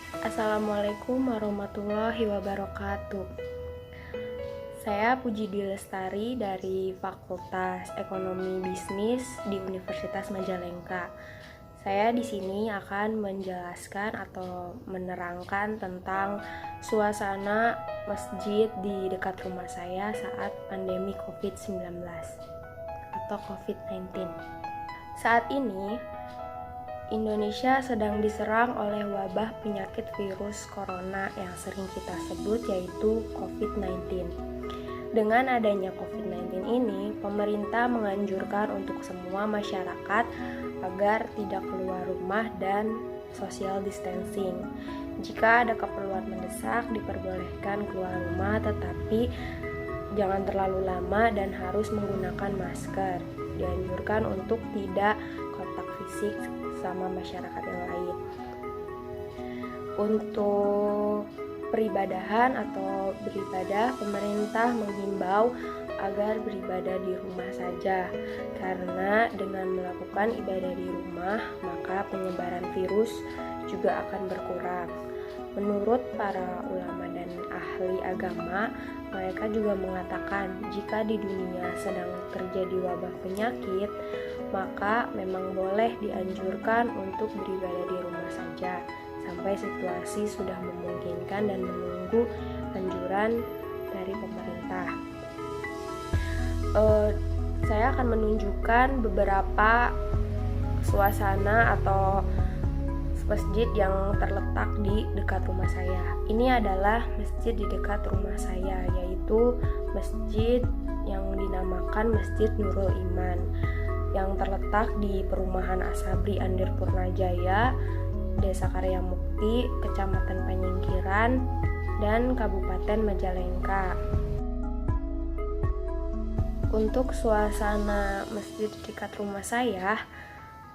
Assalamualaikum warahmatullahi wabarakatuh. Saya Puji Dwi Lestari dari Fakultas Ekonomi Bisnis di Universitas Majalengka. Saya di sini akan menjelaskan atau menerangkan tentang suasana masjid di dekat rumah saya saat pandemi COVID-19 atau COVID-19. Saat ini Indonesia sedang diserang oleh wabah penyakit virus corona yang sering kita sebut yaitu COVID-19. Dengan adanya COVID-19 ini, pemerintah menganjurkan untuk semua masyarakat agar tidak keluar rumah dan social distancing. Jika ada keperluan mendesak, diperbolehkan keluar rumah, tetapi jangan terlalu lama dan harus menggunakan masker. Dianjurkan untuk tidak kontak fisik sama masyarakat yang lain. Untuk peribadahan atau beribadah, pemerintah menghimbau agar beribadah di rumah saja, karena dengan melakukan ibadah di rumah maka penyebaran virus juga akan berkurang. Menurut para ulama dan ahli agama, mereka juga mengatakan jika di dunia sedang terjadi wabah penyakit, maka memang boleh dianjurkan untuk beribadah di rumah saja sampai situasi sudah memungkinkan dan menunggu anjuran dari pemerintah. Saya akan menunjukkan beberapa suasana atau masjid yang terletak di dekat rumah saya. Ini adalah masjid di dekat rumah saya, yaitu masjid yang dinamakan Masjid Nurul Iman, yang terletak di Perumahan Asabri Andir Purnajaya, Desa Karya Mukti, Kecamatan Panyingkiran, dan Kabupaten Majalengka. Untuk suasana masjid di dekat rumah saya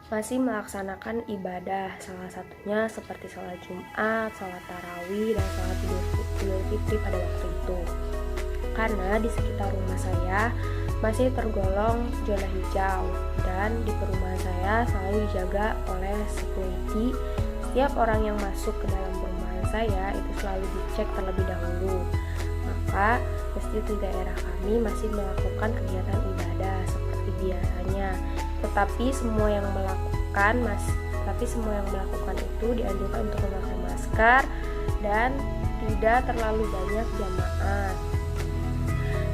masih melaksanakan ibadah, salah satunya seperti sholat Jumat, sholat tarawih, dan sholat Idul Fitri pada waktu itu. Karena di sekitar rumah saya masih tergolong zona hijau dan di perumahan saya selalu dijaga oleh security. Setiap orang yang masuk ke dalam perumahan saya itu selalu dicek terlebih dahulu. Maka masjid di daerah kami masih melakukan kegiatan ibadah seperti biasanya. Tetapi semua yang melakukan itu dianjurkan untuk memakai masker dan tidak terlalu banyak jamaah.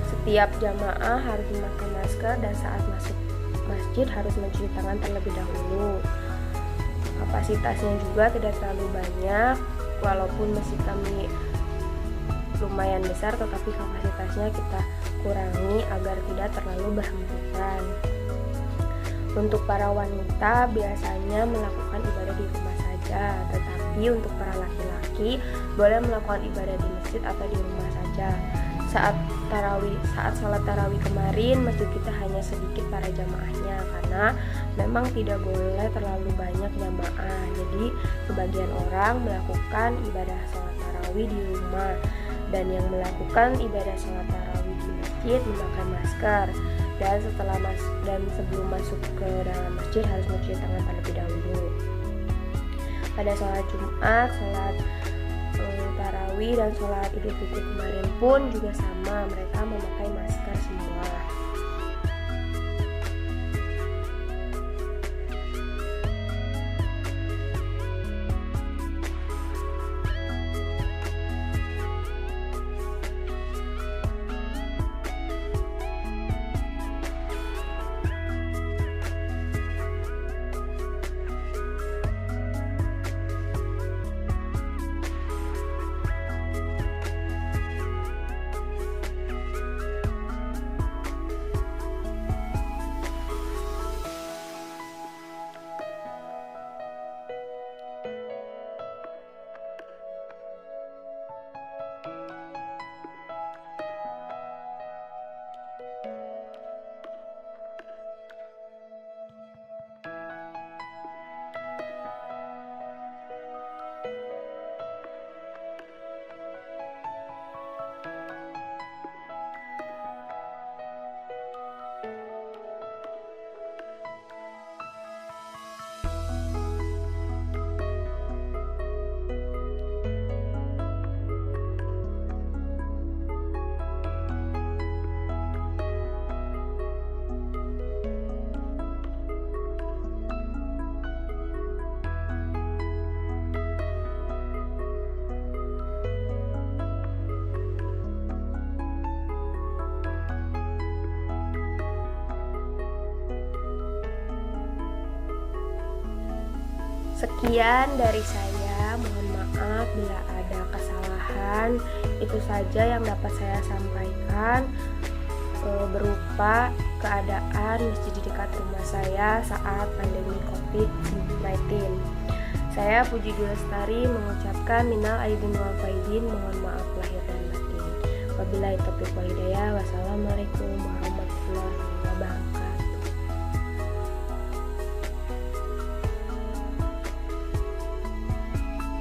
Setiap jamaah harus memakai masker dan saat masuk masjid harus mencuci tangan terlebih dahulu. Kapasitasnya juga tidak terlalu banyak, walaupun masjid kami lumayan besar, tetapi kapasitasnya kita kurangi agar tidak terlalu berhamburan. Untuk para wanita biasanya melakukan ibadah di rumah saja, tetapi untuk para laki-laki boleh melakukan ibadah di masjid atau di rumah saja. Saat sholat tarawih kemarin, masjid kita hanya sedikit para jamaahnya karena memang tidak boleh terlalu banyak jamaah. Jadi sebagian orang melakukan ibadah sholat tarawih di rumah, dan yang melakukan ibadah sholat tarawih di masjid memakai masker. Dan sebelum masuk ke dalam masjid harus mencuci tangan terlebih dahulu. Pada sholat Jumat, sholat tarawih, dan sholat Idul Fitri kemarin pun juga sama, mereka memakai masker semua. Sekian dari saya, mohon maaf bila ada kesalahan. Itu saja yang dapat saya sampaikan berupa keadaan masjid di dekat rumah saya saat pandemi COVID-19. Saya Puji Dwi Lestari mengucapkan minal aidin wal faizin, mohon maaf lahir dan batin. Wabillahi taufiq wal hidayah. Wassalamualaikum warahmatullahi wabarakatuh.